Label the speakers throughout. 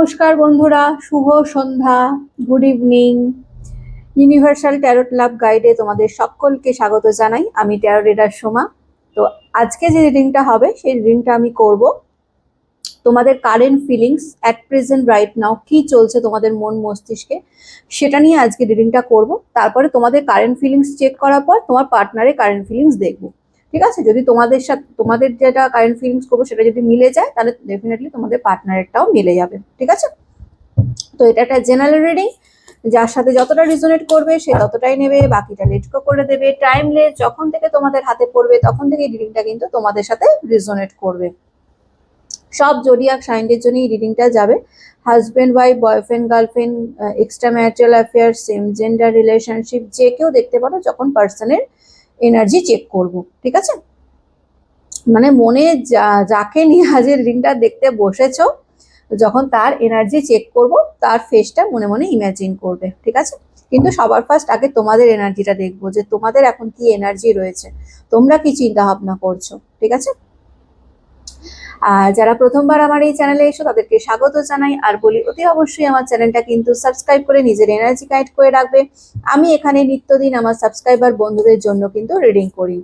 Speaker 1: নমস্কার বন্ধুরা, শুভ সন্ধ্যা, good evening. Universal tarot লাভ গাইডে তোমাদের সকলকে স্বাগত জানাই। আমি ট্যারো রিডার সোমা। তো আজকে যে রিডিংটা হবে সেই রিডিংটা আমি করব তোমাদের current feelings at present right নাও, কি চলছে তোমাদের মন মস্তিষ্কে সেটা নিয়ে আজকে রিডিংটা করব। তারপরে তোমাদের কারেন্ট ফিলিংস চেক করার পর তোমার পার্টনারের কারেন্ট ফিলিংস দেখবো। ঠিক আছে, যদি তোমাদের সাথে তোমাদের যেটা কারেন্ট ফিলিংস করবো সেটা যদি মিলে যায় তাহলে ডেফিনেটলি তোমাদের পার্টনারেরটাও মিলে যাবে। ঠিক আছে, তো এটা একটা জেনারেল রিডিং, যার সাথে যতটা রিজোনেট করবে সে ততটাই নেবে, বাকিটা লেটকো করে দেবে। টাইমলেস, যখন থেকে তোমাদের হাতে পড়বে তখন থেকে রিডিংটা কিন্তু তোমাদের সাথে রিজোনেট করবে। সব জোডিয়াক সাইনদের জন্য এই রিডিংটা যাবে। Husband wife, boyfriend girlfriend, extra marital affair, same gender relationship, যে কেউ দেখতে পারো যখন পার্সনের এনার্জি চেক করব। ঠিক আছে, মানে মনে যাকে নিয়ে আজকে রিডিংটা দেখতে বসেছো, যখন তার এনার্জি চেক করব তার ফেসটা মনে মনে ইমাজিন করবে। ঠিক আছে, কিন্তু সবার ফার্স্ট আগে তোমাদের এনার্জিটা দেখবো যে তোমাদের এখন কি এনার্জি রয়েছে, তোমরা কি চিন্তা ভাবনা করছো। ঠিক আছে, আর যারা প্রথমবার আমার এই চ্যানেলে এসো তাদেরকে স্বাগত জানাই, আর বলি অতি অবশ্যই আমার চ্যানেলটা কিন্তু সাবস্ক্রাইব করে নিজের এনার্জি গাইড করে রাখবে। আমি এখানে নিত্যদিন আমার সাবস্ক্রাইবার বন্ধুদের জন্য কিন্তু রিডিং করি,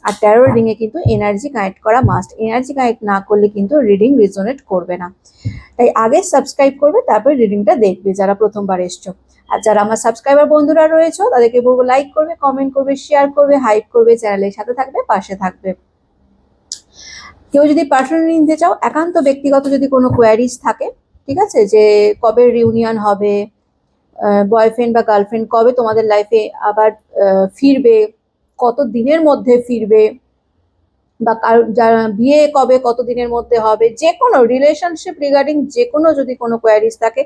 Speaker 1: আর ট্যারো রিডিং এ কিন্তু এনার্জি কানেক্ট করা মাস্ট। এনার্জি কানেক্ট না করলে কিন্তু রিডিং রিজোনেট করবে না। তাই আগে সাবস্ক্রাইব করবে, তারপর রিডিংটা দেখবে যারা প্রথমবার এসছো। আর যারা আমার সাবস্ক্রাইবার বন্ধুরা রয়েছে তাদেরকে বলবো লাইক করবে, কমেন্ট করবে, শেয়ার করবে, হাইপ করবে, চ্যানেলের সাথে থাকবে, পাশে থাকবে। কেউ যদি পার্সোনালি নিতে চাও, একান্ত ব্যক্তিগত যদি কোনো কোয়ারিজ থাকে, ঠিক আছে, যে কবে রিউনিয়ন হবে, বয়ফ্রেন্ড বা গার্লফ্রেন্ড কবে তোমাদের লাইফে আবার ফিরবে, কত দিনের মধ্যে ফিরবে, বা যারা বিয়ে কবে কত দিনের মধ্যে হবে, যে কোনো রিলেশনশিপ রিগার্ডিং যে কোনো যদি কোনো কোয়ারিজ থাকে,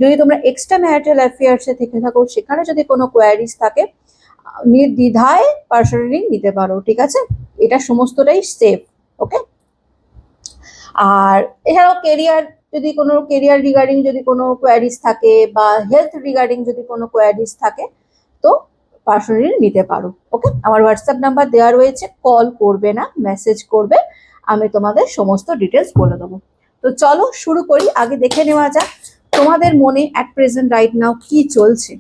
Speaker 1: যদি তোমরা এক্সট্রা ম্যারিটাল অ্যাফেয়ার্সে থেকে থাকো সেখানে যদি কোনো কোয়ারিজ থাকে, নির্দ্বিধায় পার্সোনালি নিতে পারো। ঠিক আছে, এটা সমস্তটাই সেফ। ওকে, আর এছাড়াও কেরিয়ার, যদি কোনো কেরিয়ার রিগার্ডিং যদি কোনো কোয়ারিজ থাকে বা হেলথ রিগার্ডিং যদি কোনো কোয়ারিজ থাকে তো পার্সোনালি নিতে পারো। ওকে, আমার হোয়াটসঅ্যাপ নাম্বার দেওয়া রয়েছে, কল করবে না, মেসেজ করবে, আমি তোমাদের সমস্ত ডিটেলস বলে দেবো। তো চলো শুরু করি। আগে দেখে নেওয়া যাক তোমাদের মনে অ্যাট প্রেজেন্ট রাইট নাও কি চলছে।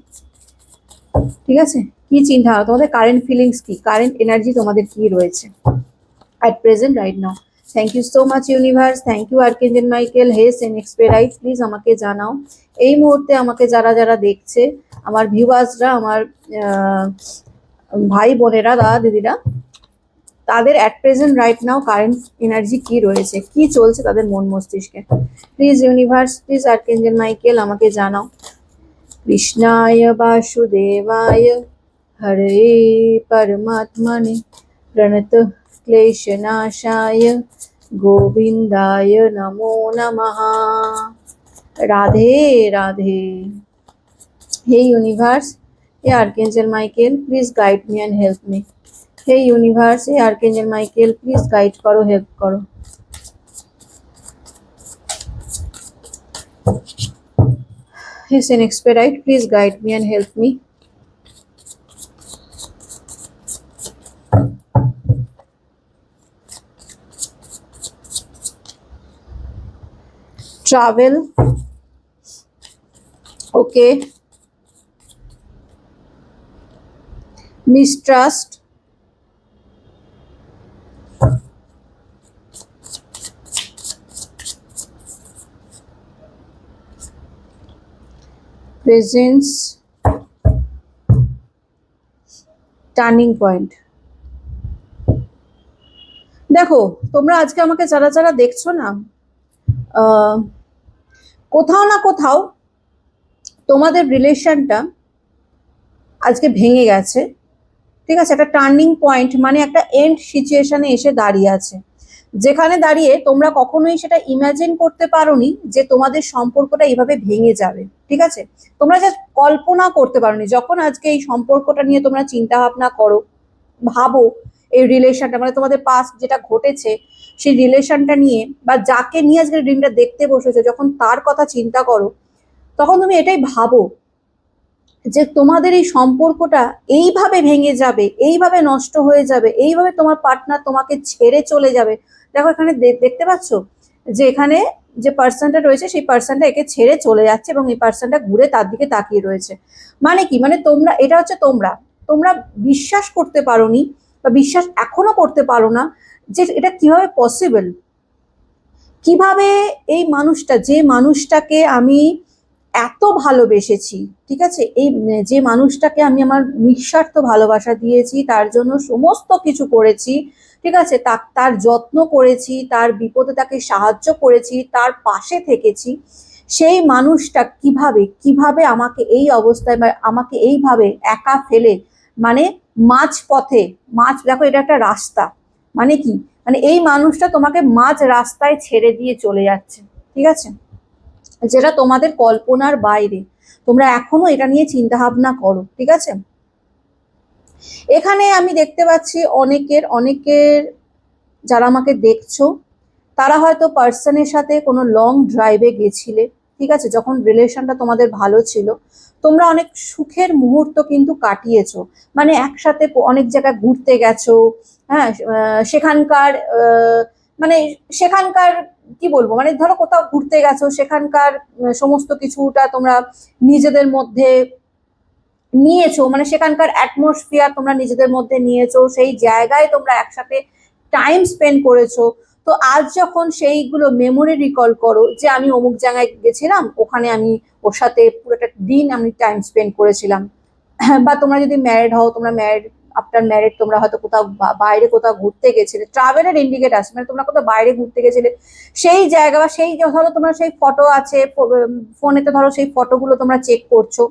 Speaker 1: ঠিক আছে, কি চিন্তা, তোমাদের কারেন্ট ফিলিংস কি, কারেন্ট এনার্জি তোমাদের কি রয়েছে at present right now. Thank you so much universe, thank you archangel Michael, হে সেন এক্সপেরাইট, প্লিজ আমাকে জানাও এই মুহূর্তে আমাকে যারা যারা দেখছে, আমার ভিউয়ার্সরা, আমার ভাই বোনেরা, দাদা দিদিরা, তাদের at present right now current energy কি রয়েছে, কি চলছে তাদের মন মস্তিষ্কে। Please universe, please archangel Michael আমাকে জানাও। কৃষ্ণায় বাসুদেবায় হরে পরমাত্মনে প্রণত ক্লেশনাশায় গোবিন্দায় নমো নমঃ। রাধে রাধে। হে ইউনিভার্স, হে archangel Michael, please guide me and help me. হে ইউনিভার্স, হে আর্কেঞ্জেল মাইকেল, প্লিজ গাইড করো, হেল্প করো। হে সেন এক্সপেরাইট, please guide me and help me. Travel, okay. Mistrust, presence, turning point. দেখো তোমরা আজকে আমাকে যারা যারা দেখছো না, কোথাও না কোথাও তোমাদের রিলেশনটা আজকে ভেঙে গেছে। ঠিক আছে, একটা টার্নিং পয়েন্ট মানে একটা এন্ড সিচুয়েশনে এসে দাঁড়িয়ে আছে, যেখানে দাঁড়িয়ে তোমরা কখনোই সেটা ইমাজিন করতে পারোনি যে তোমাদের সম্পর্কটা এইভাবে ভেঙে যাবে। ঠিক আছে, তোমরা জাস্ট কল্পনা করতে পারোনি। যখন আজকে এই সম্পর্কটা নিয়ে তোমরা চিন্তা ভাবনা করো, ভাবো এই রিলেশনটা, মানে তোমাদের পাস্ট যেটা ঘটেছে সেই রিলেশনটা নিয়ে, বা যাকে নিয়ে আজকে রিডিংটা দেখতে বসেছো, যখন তার কথা চিন্তা করো, তখন তুমি এটাই ভাবো যে তোমাদের এই সম্পর্কটা এইভাবে ভেঙে যাবে, এইভাবে নষ্ট হয়ে যাবে, এইভাবে তোমার পার্টনার তোমাকে ছেড়ে চলে যাবে। দেখো এখানে দেখতে পাচ্ছ যে এখানে যে পার্সনটা রয়েছে সেই পার্সনটা একে ছেড়ে চলে যাচ্ছে এবং এই পার্সনটা ঘুরে তার দিকে তাকিয়ে রয়েছে। মানে কি, মানে তোমরা, এটা হচ্ছে তোমরা তোমরা বিশ্বাস করতে পারোনি বা বিশ্বাস এখনো করতে পারো না যে এটা কিভাবে পসিবল। কিভাবে এই মানুষটা, যে মানুষটাকে আমি এত ভালোবেসেছি, ঠিক আছে, এই যে মানুষটাকে আমি আমার নিঃস্বার্থ ভালোবাসা দিয়েছি, তার জন্য সমস্ত কিছু করেছি, ঠিক আছে, তার যত্ন করেছি, তার বিপদে তাকে সাহায্য করেছি, তার পাশে থেকেছি, সেই মানুষটা কিভাবে কিভাবে আমাকে এই অবস্থায় বা আমাকে এইভাবে একা ফেলে, মানে মাঝ পথে, দেখো এটা একটা রাস্তা, মানে কি, মানে এই মানুষটা তোমাকে মাঝ রাস্তায় ছেড়ে দিয়ে চলে যাচ্ছে, ঠিক আছে, যেটা তোমাদের কল্পনার বাইরে। তোমরা এখনো এটা নিয়ে চিন্তা ভাবনা করো, ঠিক আছে। এখানে আমি দেখতে পাচ্ছি অনেকের যারা আমাকে দেখছো, তারা হয়তো পার্সনের সাথে কোনো লং ড্রাইভে গেছিলে, ঠিক আছে, যখন রিলেশনটা তোমাদের ভালো ছিল, তোমরা অনেক সুখের মুহূর্ত কিন্তু কাটিয়েছো, মানে একসাথে অনেক জায়গায় ঘুরতে গেছো, হ্যাঁ, সেখানকার মানে সেখানকার কি বলবো, মানে ধরো কোথাও ঘুরতে গেছো, সেখানকার সমস্ত কিছুটা তোমরা নিজেদের মধ্যে নিয়েছো, মানে সেখানকার অ্যাটমসফিয়ার তোমরা নিজেদের মধ্যে নিয়েছো, সেই জায়গায় তোমরা একসাথে টাইম স্পেন্ড করেছো। তো আজ যখন সেইগুলো মেমোরি রিকল করো যে আমি অমুক জায়গায় গেছিলাম, ওখানে আমি ওর সাথে পুরোটা দিন আমি টাইম স্পেন্ড করেছিলাম, বা তোমরা যদি ম্যারিড হও, তোমরা ম্যারিড, আফটার ম্যারিড তোমরা হয়তো কোথাও বাইরে কোথাও ঘুরতে গেছিলে, ট্রাভেলের ইন্ডিকেট আসে, মানে তোমরা কোথাও বাইরে ঘুরতে গেছিলে, সেই জায়গা বা সেই ধরো তোমরা সেই ফটো আছে ফোনেতে, ধরো সেই ফটোগুলো তোমরা চেক করছো,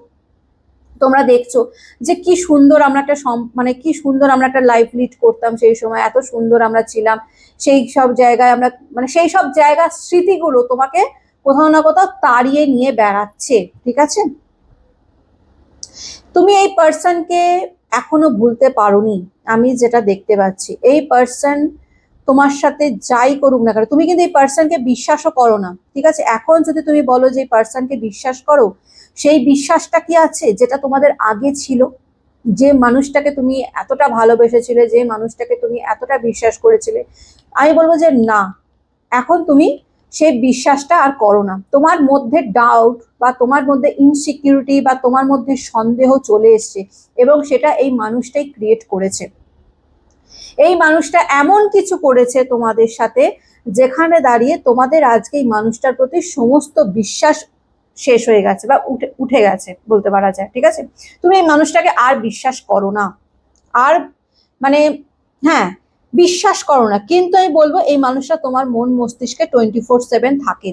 Speaker 1: তোমরা দেখছো যে কি সুন্দর আমরা একটা মানে কি সুন্দর আমরা একটা লাইফ লিড করতাম সেই সময়, এত সুন্দর আমরা ছিলাম, সেই সব জায়গায় আমরা, মানে সেই সব জায়গার স্মৃতিগুলো তোমাকে কোথাও না কোথাও তাড়িয়ে নিয়ে বেড়াচ্ছে, ঠিক আছে। তুমি এই পার্সনকে এখনো ভুলতে পারোনি, আমি যেটা দেখতে পাচ্ছি, এই পার্সন তোমার সাথে যাই করুক না কেন, তুমি কিন্তু এই পার্সনকে বিশ্বাসও করো না, ঠিক আছে। এখন যদি তুমি বলো যে এই পার্সনকে বিশ্বাস করো, সেই বিশ্বাসটা কি আছে যেটা তোমাদের আগে ছিল, যে মানুষটাকে তুমি এতটা ভালোবেসেছিলে, যে মানুষটাকে তুমি এতটা বিশ্বাস করেছিলে, আমি বলবো যে না, এখন তুমি সেই বিশ্বাসটা আর করো না। তোমার মধ্যে ডাউট বা তোমার মধ্যে ইনসিকিউরিটি বা তোমার মধ্যে সন্দেহ চলে এসছে, এবং সেটা এই মানুষটাই ক্রিয়েট করেছে। এই মানুষটা এমন কিছু করেছে তোমাদের সাথে, যেখানে দাঁড়িয়ে তোমাদের আজকে এই মানুষটার প্রতি সমস্ত বিশ্বাস শেষ হয়ে গেছে বা উঠে উঠে গেছে বলতে পারা যায়, ঠিক আছে। তুমি এই মানুষটাকে আর বিশ্বাস করো না, আর মানে হ্যাঁ, বিশ্বাস করো না, কিন্তু আমি বলবো এই মানুষটা তোমার মন মস্তিষ্কে 24/7 থাকে।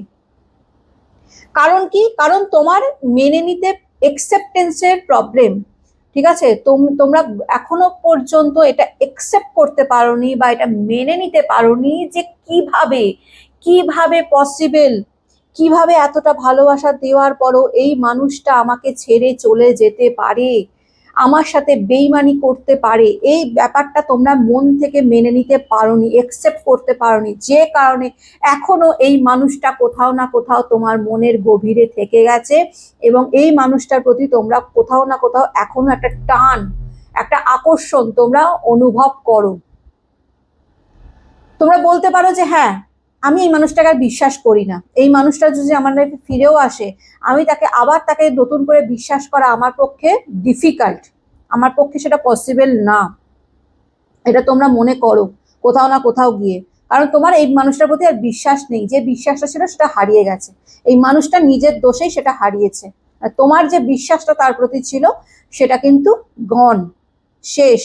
Speaker 1: কারণ কি, কারণ তোমার মেনে নিতে একসেপ্টেন্সের প্রবলেম, ঠিক আছে, তোমরা এখনো পর্যন্ত এটা একসেপ্ট করতে পারোনি বা এটা মেনে নিতে পারোনি যে কিভাবে কিভাবে পসিবল, কিভাবে এতটা ভালোবাসা দেওয়ার পরও এই মানুষটা আমাকে ছেড়ে চলে যেতে পারে, আমার সাথে বেইমানি করতে পারে, এই ব্যাপারটা তোমরা মন থেকে মেনে নিতে পারোনি, একসেপ্ট করতে পারোনি, যে কারণে এখনো এই মানুষটা কোথাও না কোথাও তোমার মনের গভীরে থেকে গেছে, এবং এই মানুষটার প্রতি তোমরা কোথাও না কোথাও এখনো একটা টান, একটা আকর্ষণ তোমরা অনুভব করো। তোমরা বলতে পারো যে হ্যাঁ, আমি এই মানুষটাকে আর বিশ্বাস করি না, এই মানুষটা যদি আমার লাইফে ফিরেও আসে, আমি তাকে নতুন করে বিশ্বাস করা আমার পক্ষে ডিফিকাল্ট, আমার পক্ষে সেটা পসিবল না, এটা তোমরা মনে করো কোথাও না কোথাও গিয়ে। কারণ তোমার এই মানুষটার প্রতি আর বিশ্বাস নেই, যে বিশ্বাসটা ছিল সেটা হারিয়ে গেছে, এই মানুষটা নিজের দোষেই সেটা হারিয়েছে, আর তোমার যে বিশ্বাসটা তার প্রতি ছিল সেটা কিন্তু গন, শেষ,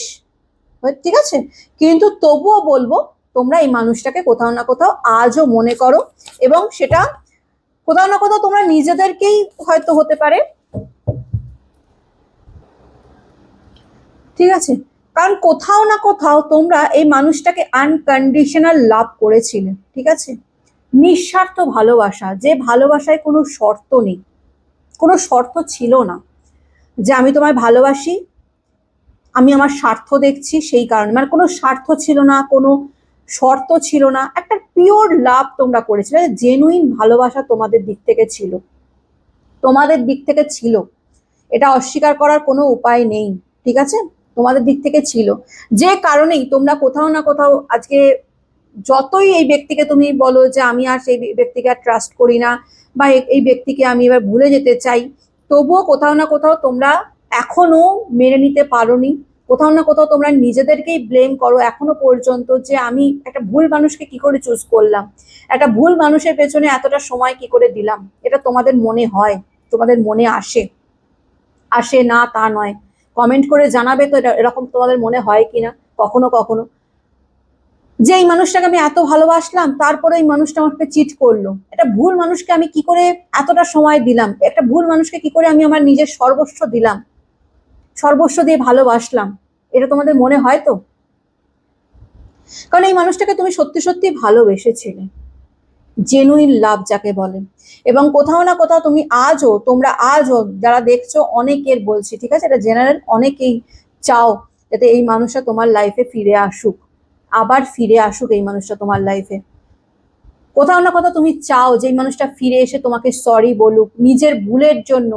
Speaker 1: ঠিক আছে। কিন্তু তবুও বলবো তোমরা এই মানুষটাকে কোথাও না কোথাও আজও মনে করো, এবং সেটা কোথাও না কোথাও তোমরা নিজেদেরকেই হয়তো হতে পারে, ঠিক আছে, কারণ কোথাও না কোথাও তোমরা এই মানুষটাকে আনকন্ডিশনাল লাভ করেছিলে, ঠিক আছে, নিঃস্বার্থ ভালোবাসা, যে ভালোবাসায় কোনো শর্ত নেই, কোনো শর্ত ছিল না, যে আমি তোমায় ভালোবাসি, আমি আমার স্বার্থ দেখছি সেই কারণে, মানে কোনো স্বার্থ ছিল না, কোনো শর্ত ছিল না, একটা পিওর লাভ তোমরা করেছিলে, জেনুইন ভালোবাসা তোমাদের দিক থেকে ছিল, তোমাদের দিক থেকে ছিল, এটা অস্বীকার করার কোনো উপায় নেই, ঠিক আছে, তোমাদের দিক থেকে ছিল, যে কারণেই তোমরা কোথাও না কোথাও আজকে যতই এই ব্যক্তিকে তুমি বলো যে আমি আর সেই ব্যক্তিকে আর ট্রাস্ট করি না, বা এই ব্যক্তিকে আমি এবার ভুলে যেতে চাই, তবুও কোথাও না কোথাও তোমরা এখনো মেনে নিতে পারোনি। কোথাও না কোথাও তোমরা নিজেদেরকেই ব্লেম করো এখনো পর্যন্ত, যে আমি একটা ভুল মানুষকে কি করে চুজ করলাম, একটা ভুল মানুষের পেছনে এতটা সময় কি করে দিলাম। এটা তোমাদের মনে হয়, তোমাদের মনে আসে, আসে না তা নয়। কমেন্ট করে জানাবে তো এরকম তোমাদের মনে হয় কিনা কখনো কখনো, যে এই মানুষটাকে আমি এত ভালোবাসলাম, তারপরে এই মানুষটা আমাকে চিট করলো। একটা ভুল মানুষকে আমি কি করে এতটা সময় দিলাম, একটা ভুল মানুষকে কি করে আমি আমার নিজের সর্বস্ব দিলাম, সর্বস্ব দিয়ে ভালোবাসলাম। এটা তোমাদের মনে হয় তো? কারণ এই মানুষটাকে তুমি সত্যি সত্যি ভালোবেসেছিলে, জেনুইন লাভ যাকে বলে। এবং কোথাও না কোথাও তোমরা আজও যারা দেখছো, অনেকের বলছি, ঠিক আছে, এটা জেনারেল, অনেকেই চাও যাতে এই মানুষটা তোমার লাইফে ফিরে আসুক, আবার ফিরে আসুক এই মানুষটা তোমার লাইফে। কোথাও না কোথাও তুমি চাও যে এই মানুষটা ফিরে এসে তোমাকে সরি বলুক নিজের ভুলের জন্য,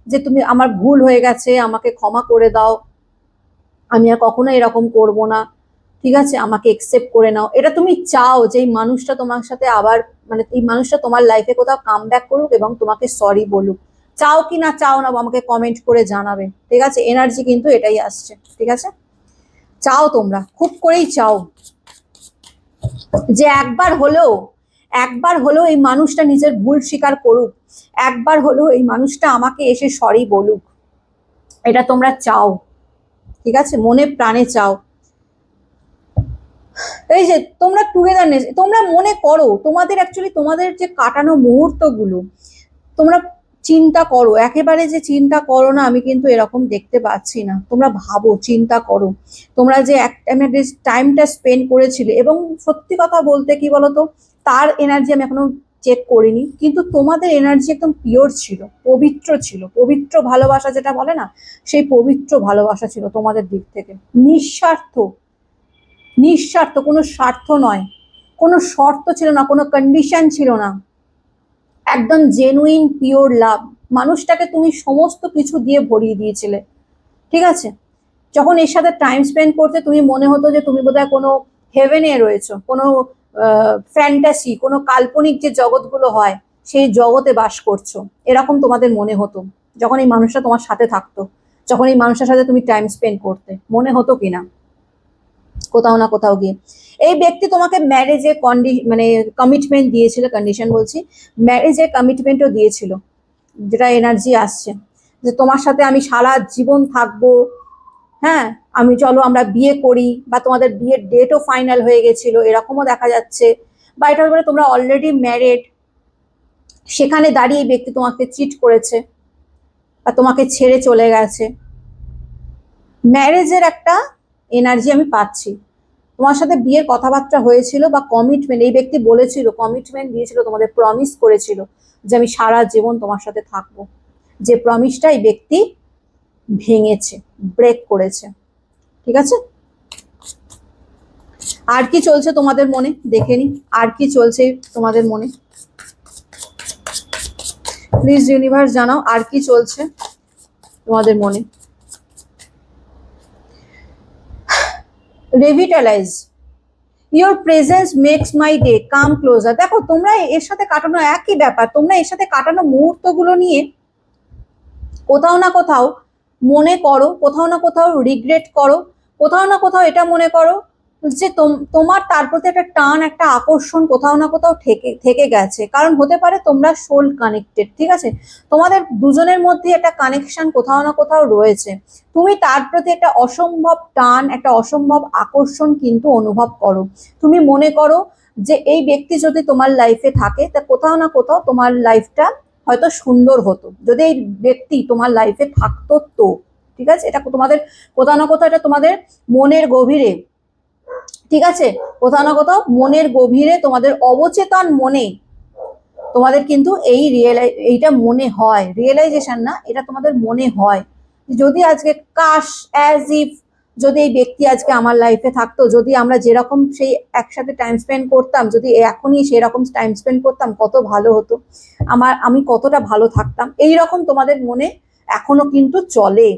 Speaker 1: যে তুমি আমার ভুল হয়ে গেছে, আমাকে ক্ষমা করে দাও, আমি আর কখনো এরকম করব না, ঠিক আছে, আমাকে একসেপ্ট করে নাও। এটা তুমি চাও যে এই মানুষটা তোমার সাথে আবার, মানে এই মানুষটা তোমার লাইফে কোথাও কাম ব্যাক করুক এবং তোমাকে সরি বলুক। চাও কি না চাও না আমাকে কমেন্ট করে জানাবে, ঠিক আছে? এনার্জি কিন্তু এটাই আসছে, ঠিক আছে? চাও, তোমরা খুব করেই চাও যে একবার হলেও এই মানুষটা নিজের ভুল স্বীকার করুক, একবার হলেও এই মানুষটা আমাকে এসে সরি বলুক। এটা তোমরা চাও, ঠিক আছে, মনে প্রাণে চাও। এই যে তোমরা টুগেদারনেস, তোমরা মনে করো তোমাদের অ্যাকচুয়ালি তোমাদের যে কাটানো মুহূর্তগুলো, তোমরা চিন্তা করো, একেবারে যে চিন্তা করো না আমি কিন্তু এরকম দেখতে পাচ্ছি না। তোমরা ভাবো, চিন্তা করো, তোমরা যে এক টাইমটা স্পেন্ড করেছিলে। এবং সত্যি কথা বলতে কি বলতো, তার এনার্জি আমি এখনো চেক করিনি, কিন্তু তোমাদের এনার্জি একদম পিওর ছিল, পবিত্র ছিল, পবিত্র ভালোবাসা যেটা বলে না, সেই পবিত্র ভালোবাসা ছিল তোমাদের দিক থেকে। নিঃস্বার্থ, নিঃস্বার্থ, কোনো স্বার্থ নয়, কোনো শর্ত ছিল না, কোনো কন্ডিশন ছিল না, একদম জেনুইন পিওর লাভ। মানুষটাকে তুমি সমস্ত কিছু দিয়ে ভরিয়ে দিয়েছিলে, ঠিক আছে? যখন এর সাথে টাইম স্পেন্ড করতে তুমি মনে হতো যে তুমি বোধহয় কোনো হেভেনে রয়েছো, কোনো ফ্যান্টাসি, কোনো কাল্পনিক যে জগৎগুলো হয় সেই জগতে বাস করছো, এরকম তোমাদের মনে হতো যখন এই মানুষটা তোমার সাথে থাকতো, যখন এই মানুষটার সাথে তুমি টাইম স্পেন্ড করতে, মনে হতো কিনা কোথাও না কোথাও গিয়ে? এই ব্যক্তি তোমাকে ম্যারেজে মানে কমিটমেন্ট দিয়েছিল, কন্ডিশন বলছি, ম্যারেজে কমিটমেন্টও দিয়েছিল, যেটা এনার্জি আসছে, যে তোমার সাথে আমি সারা জীবন থাকবো, হ্যাঁ, আমি চলো আমরা বিয়ে করি, বা তোমাদের বিয়ের ডেটও ফাইনাল হয়ে গেছিল এরকমও দেখা যাচ্ছে, বা এটা হতে পারে তোমরা অলরেডি ম্যারেড, সেখানে দাঁড়িয়ে এই ব্যক্তি তোমাকে চিট করেছে বা তোমাকে ছেড়ে চলে গেছে। ম্যারেজের একটা এনার্জি আমি পাচ্ছি, তোমার সাথে বিয়ের কথাবার্তা হয়েছিল, বা কমিটমেন্ট, এই ব্যক্তি বলেছিল, কমিটমেন্ট দিয়েছিল, তোমাদের প্রমিস করেছিল যে আমি সারা জীবন তোমার সাথে থাকবো। যে প্রমিসটা এই ব্যক্তি ভেঙেছে, ব্রেক করেছে, ঠিক আছে? আর কি চলছে তোমাদের মনে, দেখে নি আর কি চলছে তোমাদের মনে। প্লিজ ইউনিভার্স জানাও আর কি চলছে তোমাদের মনে। Revitalise your presence makes my day come closer. দেখো তোমরা এর সাথে কাটানো একই ব্যাপার, তোমরা এর সাথে কাটানো মুহূর্তগুলো নিয়ে কোথাও না কোথাও মনে করো, কোথাও না কোথাও রিগ্রেট করো, কোথাও না কোথাও এটা মনে করো যে তোমার তার প্রতি একটা টান, একটা আকর্ষণ কোথাও না কোথাও থেকে গেছে। কারণ হতে পারে তোমরা সোল কানেক্টেড, ঠিক আছে, তোমাদের দুজনের মধ্যে একটা কানেকশন কোথাও না কোথাও রয়েছে। তুমি তার প্রতি একটা অসম্ভব টান, একটা অসম্ভব আকর্ষণ কিন্তু অনুভব করো। তুমি মনে করো যে এই ব্যক্তি যদি তোমার লাইফে থাকে, তা কোথাও না কোথাও তোমার লাইফটা হয়তো সুন্দর হতো যদি এই ব্যক্তি তোমার লাইফে থাকতো তো, ঠিক আছে? এটা তোমাদের কোথাও না কোথাও, এটা তোমাদের মনের গভীরে, ঠিক আছে, কোথাও না কোথাও মনের গভীরে, তোমাদের অবচেতন মনে তোমাদের কিন্তু এইটা মনে হয়, রিয়েলাইজেশন না, এটা তোমাদের মনে হয় যদি আজকে কাশ, অ্যাজ ইফ, যদি এই ব্যক্তি আজকে আমার লাইফে থাকতো, যদি আমরা যেরকম সেই একসাথে টাইম স্পেন্ড করতাম, যদি এখনই সেরকম টাইম স্পেন্ড করতাম কত ভালো হতো, আমি কতটা ভালো থাকতাম, এই রকম তোমাদের মনে এখনো কিন্তু চলে।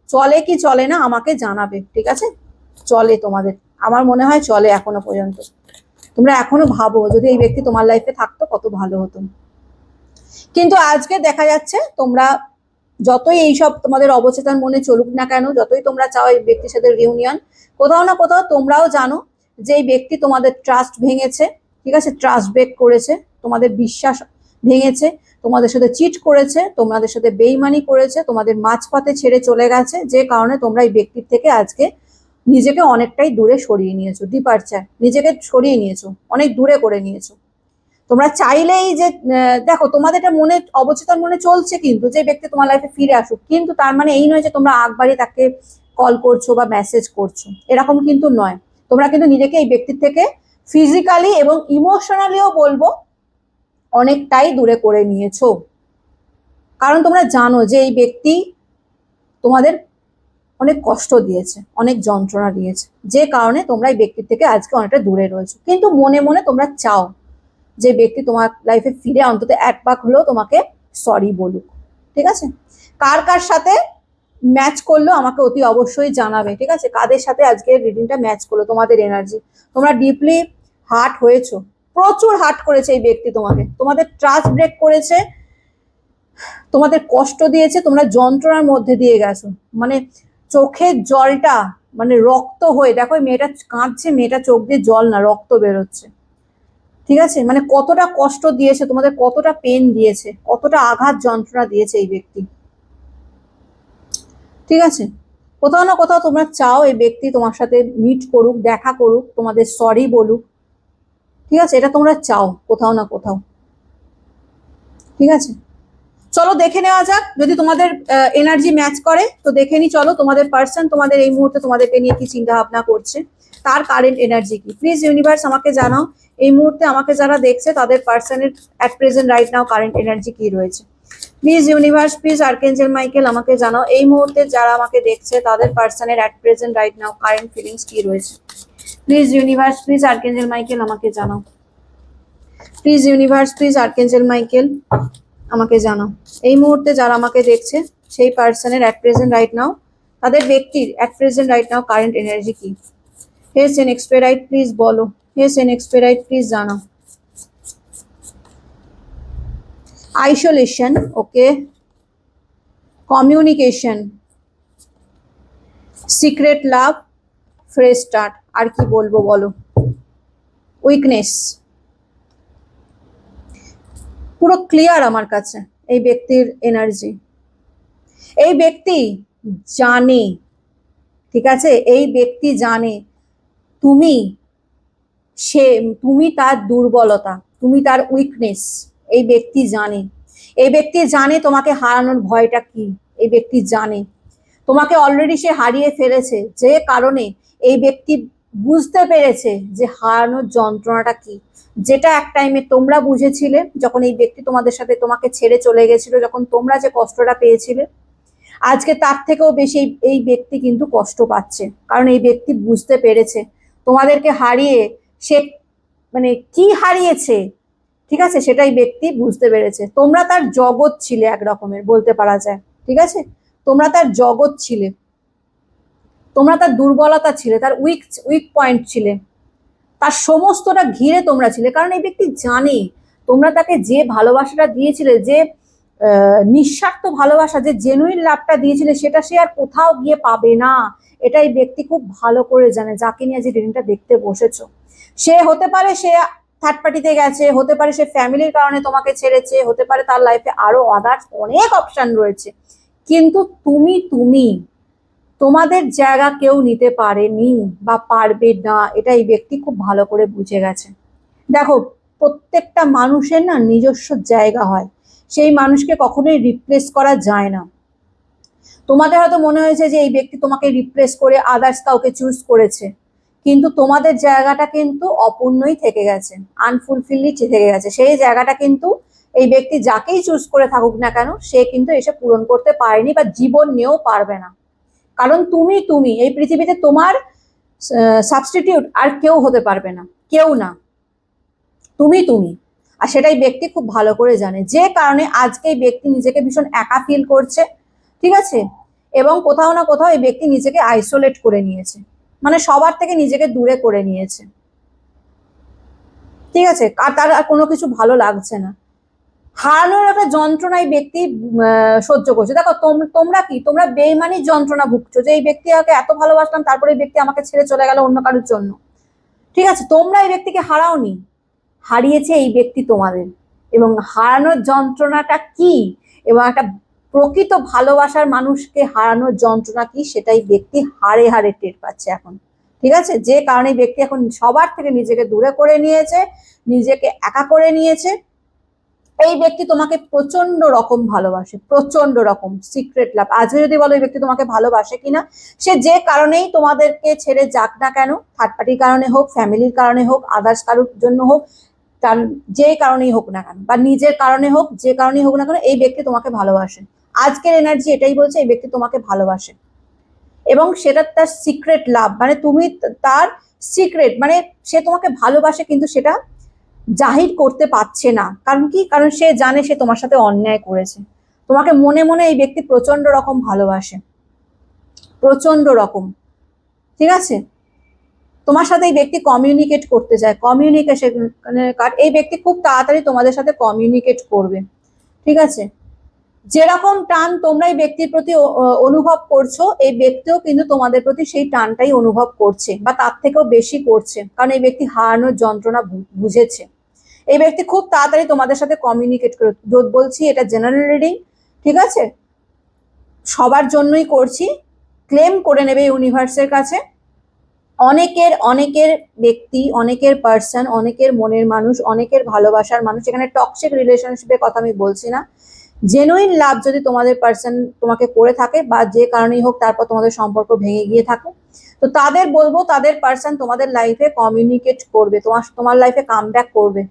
Speaker 1: চলে কি চলে না আমাকে জানাবে, ঠিক আছে? চলে তোমাদের, আমার মনে হয় চলে এখনো পর্যন্ত। তোমরা এখনো ভাবো যদি এই ব্যক্তি তোমার লাইফে থাকতো কত ভালো হতো। কিন্তু আজকে দেখা যাচ্ছে তোমরা যতই এইসব তোমাদের অবচেতন মনে চলুক না কেন, যতই তোমরা চাও এই ব্যক্তির সাথে রিউনিয়ন, কোথাও না কোথাও তোমরাও জানো যে এই ব্যক্তি তোমাদের ট্রাস্ট ভেঙেছে, ঠিক আছে, ট্রাস্ট ব্রেক করেছে, তোমাদের বিশ্বাস ভেঙেছে, তোমাদের সাথে চিট করেছে, তোমাদের সাথে বেইমানি করেছে, তোমাদের মাঝপথে ছেড়ে চলে গেছে, যে কারণে তোমরা এই ব্যক্তির থেকে আজকে নিজেকে অনেকটাই দূরে সরিয়ে নিয়েছো, ডিপারচার, নিজেকে সরিয়ে নিয়েছো, অনেক দূরে করে নিয়েছো। তোমরা চাইলেই যে দেখো তোমাদের এটা মনে অবচেতন মনে চলছে কিন্তু যে ব্যক্তি তোমার লাইফে ফিরে আসুক, কিন্তু তার মানে এই নয় যে তোমরা আগবারই তাকে কল করছো বা মেসেজ করছো, এরকম কিন্তু নয়। তোমরা কিন্তু নিজেকে এই ব্যক্তির থেকে ফিজিক্যালি এবং ইমোশনালিও বলবো অনেকটাই দূরে করে নিয়েছো। কারণ তোমরা জানো যে এই ব্যক্তি তোমাদের অনেক কষ্ট দিয়েছে, অনেক যন্ত্রণা দিয়েছে, যে কারণে তোমরা এই ব্যক্তির থেকে আজকে অনেকটা দূরে রয়েছো। কিন্তু মনে মনে তোমরা চাও যে ব্যক্তি তোমার লাইফে ফিরে অন্তত একবার হলেও তোমাকে সরি বলুক, ঠিক আছে। কার কার সাথে ম্যাচ করলো আমাকে অতি অবশ্যই জানাবে, ঠিক আছে। কাদের সাথে আজকের রিডিংটা ম্যাচ করলো, তোমাদের এনার্জি, তোমরা ডিপলি হার্ট হয়েছো, প্রচুর হার্ট করেছে এই ব্যক্তি তোমাকে, তোমাদের ট্রাস্ট ব্রেক করেছে, তোমাদের কষ্ট দিয়েছে, তোমরা যন্ত্রণার মধ্যে দিয়ে গেছো, মানে চোখের জলটা মানে রক্ত হয়ে, দেখো মেয়েটা কাঁদছে, মেয়েটা চোখ দিয়ে জল না রক্ত বেরোচ্ছে, ঠিক আছে। মানে কতটা কষ্ট দিয়েছে তোমাদের, কতটা পেন দিয়েছে, কতটা আঘাত যন্ত্রণা দিয়েছে এই ব্যক্তি, ঠিক আছে। কোথাও না কোথাও তোমরা চাও এই ব্যক্তি তোমার সাথে মিট করুক, দেখা করুক, তোমাদের সরি বলুক, ঠিক আছে, এটা তোমরা চাও কোথাও না কোথাও, ঠিক আছে। চলো দেখে নেওয়া যাক যদি তোমাদের এনার্জি ম্যাচ করে, তো দেখে নি চলো তোমাদের পার্সন তোমাদের এই মুহূর্তে তোমাদেরকে নিয়ে কি চিন্তা ভাবনা করছে, তার কারেন্ট এনার্জি কি। প্লিজ ইউনিভার্স আমাকে জানাও এই মুহূর্তে আমাকে যারা দেখছে তাদের পার্সনের at present right now current energy কি রয়েছে। Please universe, please archangel Michael আমাকে জানাও এই মুহূর্তে যারা আমাকে দেখছে তাদের পার্সনের at present right now current feelings কি রয়েছে। Please universe, please archangel Michael আমাকে জানাও। Please universe, please archangel Michael আমাকে জানাও এই মুহূর্তে যারা আমাকে দেখছে সেই পার্সনের অ্যাট প্রেজেন্ট রাইট নাও, তাদের ব্যক্তির at present right now current energy কি। হে সেন এক্সপেরাইট প্লিজ বলো, হে সেন এক্সপেরাইট প্লিজ জানাও। আইসোলেশন, ওকে, কমিউনিকেশন, সিক্রেট লাভ, ফ্রেশ স্টার্ট, আর কি বলবো বলো। উইকনেস, পুরো ক্লিয়ার আমার কাছে এই ব্যক্তির এনার্জি। এই ব্যক্তি জানে, ঠিক আছে, এই ব্যক্তি জানে তুমি সে তুমি তার দুর্বলতা, তুমি তার উইকনেস, এই ব্যক্তি জানে। এই ব্যক্তি জানে তোমাকে হারানোর ভয়টা কি, এই ব্যক্তি জানে তোমাকে অলরেডি সে হারিয়ে ফেলেছে, যে কারণে এই ব্যক্তি বুঝতে পেরেছে যে হারানোর যন্ত্রণাটা কি, যেটা এক টাইমে তোমরা বুঝেছিলে যখন এই ব্যক্তি তোমাদের সাথে তোমাকে ছেড়ে চলে গেছিল, যখন তোমরা যে কষ্টটা পেয়েছিলে, আজকে তার থেকেও বেশি এই ব্যক্তি কিন্তু কষ্ট পাচ্ছে, কারণ এই ব্যক্তি বুঝতে পেরেছে তোমাদেরকে হারিয়ে সে মানে কি হারিয়েছে, ঠিক আছে, সেটাই ব্যক্তি বুঝতে পেরেছে। তোমরা তার জগৎ ছিলে এক রকমের বলতে পারা যায়, ঠিক আছে, তোমরা তার জগৎ ছিলে, তোমরা তার দুর্বলতা ছিলে, তার উইক পয়েন্ট ছিলে, তার সমস্তটা ঘিরে তোমরা ছিলে, কারণ এই ব্যক্তি জানে তোমরা তাকে যে ভালোবাসাটা দিয়েছিলে, যে নিঃস্বার্থ ভালোবাসা, যে জেনুইন লাভটা দিয়েছিলে, সেটা সে আর কোথাও গিয়ে পাবে না। এটা এই ব্যক্তি খুব ভালো করে জানে, যাকে নিয়ে যে রিডিংটা দেখতে বসেছো। সে হতে পারে সে থার্ড পার্টিতে গেছে, হতে পারে সে ফ্যামিলির কারণে তোমাকে ছেড়েছে, হতে পারে তার লাইফে আরো আদার্স অনেক অপশন রয়েছে, কিন্তু তুমি তোমাদের জায়গা কেউ নিতে পারেনি বা পারবে না, এটা এই ব্যক্তি খুব ভালো করে বুঝে গেছে। দেখো প্রত্যেকটা মানুষের না নিজস্ব জায়গা হয়, সেই মানুষকে কখনোই রিপ্লেস করা যায় না। তোমাদের হয়তো মনে হয়েছে যে এই ব্যক্তি তোমাকে রিপ্লেস করে আদার্স কাউকে চুজ করেছে, কিন্তু তোমাদের জায়গাটা কিন্তু অপূর্ণই থেকে গেছে, আনফুলফিললি থেকে গেছে। সেই জায়গাটা কিন্তু এই ব্যক্তি যাকেই চুজ করে থাকুক না কেন সে কিন্তু এসে পূরণ করতে পারেনি বা জীবন নিয়েও পারবে না, কারণ তুমি এই পৃথিবীতে তোমার সাবস্টিটিউট আর কেউ হতে পারবে না, কেউ না, তুমি। আর সেটাই ব্যক্তি খুব ভালো করে জানে, যে কারণে আজকে এই ব্যক্তি নিজেকে ভীষণ একা ফিল করছে, ঠিক আছে, এবং কোথাও না কোথাও এই ব্যক্তি নিজেকে আইসোলেট করে নিয়েছে, মানে সবার থেকে নিজেকে দূরে করে নিয়েছে। ঠিক আছে, আর তার আর কোনো কিছু ভালো লাগছে না, হারানোর একটা যন্ত্রণায় ব্যক্তি সহ্য করছে। দেখো তোমরা কি, তোমরা বেইমানির যন্ত্রণা ভুগছো, যে এই ব্যক্তিকে এত ভালোবাসলাম তারপরে এই ব্যক্তি আমাকে ছেড়ে চলে গেল অন্য কারোর জন্য। ঠিক আছে, তোমরা এই ব্যক্তিকে হারাওনি, হারিয়েছে এই ব্যক্তি তোমাদের। এবং হারানোর যন্ত্রণাটা কি, এবং একটা প্রকৃত ভালোবাসার মানুষকে হারানোর যন্ত্রণা কি, সেটাই ব্যক্তি হাড়ে হাড়ে টের পাচ্ছে এখন। ঠিক আছে, যে কারণে ব্যক্তি এখন সবার থেকে নিজেকে দূরে করে নিয়েছে, নিজেকে একা করে নিয়েছে। এই ব্যক্তি তোমাকে প্রচন্ড রকম ভালোবাসে, প্রচন্ড রকম সিক্রেট লাভ। আজকে যদি বলো এই ব্যক্তি তোমাকে ভালোবাসে কিনা, সে যে কারণেই তোমাদেরকে ছেড়ে যাক না কেন, থার্ড পার্টির কারণে হোক, ফ্যামিলির কারণে হোক, আদার্স কারোর জন্য হোক, তার যে কারণেই হোক না কেন, বা নিজের কারণে হোক, যে কারণেই হোক না কেন, এই ব্যক্তি তোমাকে ভালোবাসে। আজকের এনার্জি এটাই বলছে, এই ব্যক্তি তোমাকে ভালোবাসে, এবং সেটা তার সিক্রেট লাভ, মানে তুমি তার সিক্রেট, মানে সে তোমাকে ভালোবাসে কিন্তু সেটা জাহির করতে পারছে না। কারণ কি, কারণ সে জানে সে তোমার সাথে অন্যায় করেছে। তোমাকে মনে মনে এই ব্যক্তি প্রচন্ড রকম ভালোবাসে, প্রচন্ড রকম। ঠিক আছে, তোমার সাথে এই ব্যক্তি কমিউনিকেট করতে চায়, কমিউনিকেশনের কার্ড। এই ব্যক্তি খুব তাড়াতাড়ি তোমাদের সাথে কমিউনিকেট করবে। ঠিক আছে, যেরকম টান তোমরা এই ব্যক্তির প্রতি অনুভব করছো, এই ব্যক্তিও কিন্তু তোমাদের প্রতি সেই টানটাই অনুভব করছে, বা তার থেকেও বেশি করছে, কারণ এই ব্যক্তি হারানোর যন্ত্রণা বুঝেছে। এই ব্যক্তি খুব তাড়াতাড়ি তোমাদের সাথে কমিউনিকেট করে। বলছি এটা জেনারেল রিডিং, ঠিক আছে, সবার জন্যই করছি। ক্লেম করে নেবে ইউনিভার্সের কাছে। অনেকের অনেকের ব্যক্তি, অনেকের পার্সন, অনেকের মনের মানুষ, অনেকের ভালোবাসার মানুষ, এখানে টক্সিক রিলেশনশিপের কথা আমি বলছি না। জেনুইন লাভ যদি তোমাদের পার্সন তোমাকে করে থাকে, বা যে কারণেই হোক তারপর তোমাদের সম্পর্ক ভেঙে গিয়ে থাকে, তো তাদের বলবো, তাদের পার্সন তোমাদের লাইফে কমিউনিকেট করবে, তোমার লাইফে কাম ব্যাক করবে,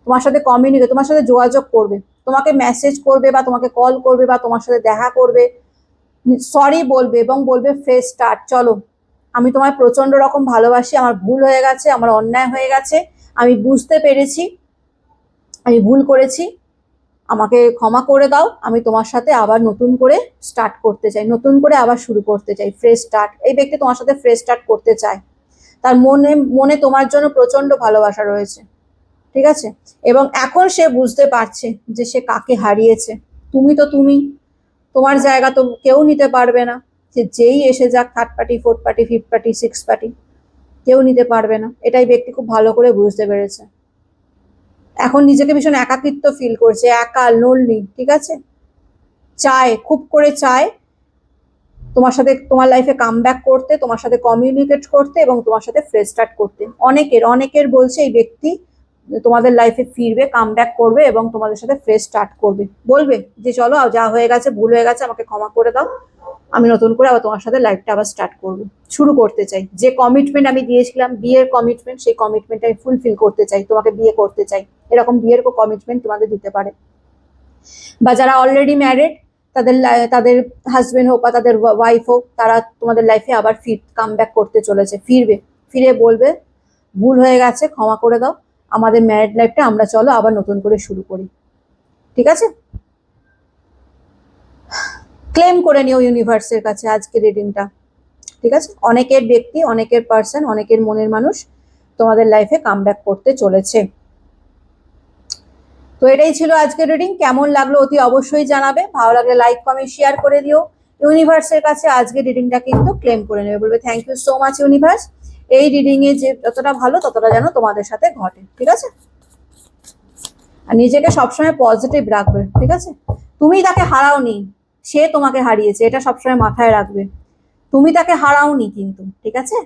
Speaker 1: তোমার সাথে কমিউনিকেট, তোমার সাথে যোগাযোগ করবে, তোমাকে মেসেজ করবে, বা তোমাকে কল করবে, বা তোমার সাথে দেখা করবে, সরি বলবে, এবং বলবে ফ্রেশ স্টার্ট, চলো, আমি তোমায় প্রচন্ড রকম ভালোবাসি, আমার ভুল হয়ে গেছে, আমার অন্যায় হয়ে গেছে, আমি বুঝতে পেরেছি আমি ভুল করেছি, আমাকে ক্ষমা করে দাও, আমি তোমার সাথে আবার নতুন করে স্টার্ট করতে চাই, নতুন করে আবার শুরু করতে চাই, ফ্রেশ স্টার্ট। এই ব্যক্তি তোমার সাথে ফ্রেশ স্টার্ট করতে চায়, তার মনে মনে তোমার জন্য প্রচন্ড ভালোবাসা রয়েছে। ঠিক আছে, এবং এখন সে বুঝতে পারছে যে সে কাকে হারিয়েছে। তুমি তো তুমি, তোমার জায়গা তো কেউ নিতে পারবে না, যে যেই এসে যাক, third party, fourth party, fifth party, six party, কেউ নিতে পারবে না, এটাই ব্যক্তি খুব ভালো করে বুঝতে পেরেছে। এখন নিজেকে ভীষণ একাকিত্ব ফিল করছে, একা, লোনলি। ঠিক আছে, চায়, খুব করে চায় তোমার সাথে, তোমার লাইফে কাম ব্যাক করতে, তোমার সাথে কমিউনিকেট করতে, এবং তোমার সাথে ফ্রেশ স্টার্ট করতে। অনেকের অনেকের বলছে এই ব্যক্তি তোমাদের লাইফে ফিরবে, কাম ব্যাক করবে, এবং তোমাদের সাথে ফ্রেশ স্টার্ট করবে। বলবে যে চলো, যা হয়ে গেছে, ভুল হয়ে গেছে, আমাকে ক্ষমা করে দাও, আমি নতুন করে আবার তোমার সাথে লাইফটা আবার স্টার্ট করবো, শুরু করতে চাই। যে কমিটমেন্ট আমি দিয়েছিলাম, বিয়ের কমিটমেন্ট, সেই কমিটমেন্টটা আমি ফুলফিল করতে চাই, তোমাকে বিয়ে করতে চাই, এরকম বিয়ের কমিটমেন্ট তোমাদের দিতে পারে। বা যারা অলরেডি ম্যারিড, তাদের হাজবেন্ড হোক বা তাদের ওয়াইফ হোক, তারা তোমাদের লাইফে আবার কাম ব্যাক করতে চলেছে, ফিরবে, ফিরে বলবে ভুল হয়ে গেছে, ক্ষমা করে দাও, আমাদের ম্যারিড লাইফটা আমরা চলো আবার নতুন করে শুরু করি। ঠিক আছে, ক্লেম করে নিও ইউনিভার্সের কাছে আজকে রিডিংটা। ঠিক আছে, অনেকের ব্যক্তি, অনেকের পার্সন, অনেকের মনের মানুষ তোমাদের লাইফে কাম ব্যাক করতে চলেছে। তো এটাই ছিল আজকের রিডিং। কেমন লাগলো অতি অবশ্যই জানাবে, ভালো লাগলে লাইক, কমেন্ট, শেয়ার করে দিও। ইউনিভার্সের কাছে আজকে রিডিংটা কিন্তু ক্লেম করে নেবে, বলবে thank you so much universe, এই রিডিং এ যে যতটা ভালো ততটা যেন তোমাদের সাথে ঘটে। ঠিক আছে, আর নিজেকে সবসময় পজিটিভ রাখবে। ঠিক আছে, তুমি তাকে হারাওনি, সে তোমাকে হারিয়েছে, এটা সবসময় মাথায় রাখবে। তুমি তাকে হারাওনি কিন্তু, ঠিক আছে,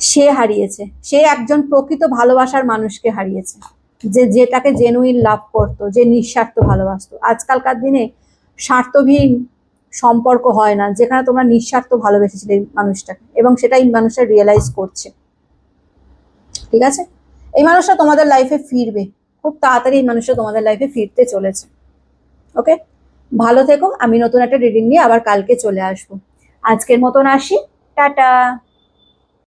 Speaker 1: সে হারিয়েছে, সে একজন প্রকৃত ভালোবাসার মানুষকে হারিয়েছে, যেটাকে জেনুইন লাভ করতো, যে নিঃস্বার্থ ভালোবাসতো। আজকালকার দিনে স্বার্থহীন সম্পর্ক হয় না, যেখানে তোমরা নিঃস্বার্থ ভালোবেসেছিলে মানুষটাকে, এবং সেটাই মানুষটা রিয়েলাইজ করছে। ঠিক আছে, এই মানুষটা তোমাদের লাইফে ফিরবে, খুব তাড়াতাড়ি এই মানুষটা তোমাদের লাইফে ফিরতে চলেছে। ওকে, ভালো থেকো। আমি নতুন একটা রিডিং নিয়ে আবার কালকে চলে আসবো। আজকের মতন আসি, টাটা।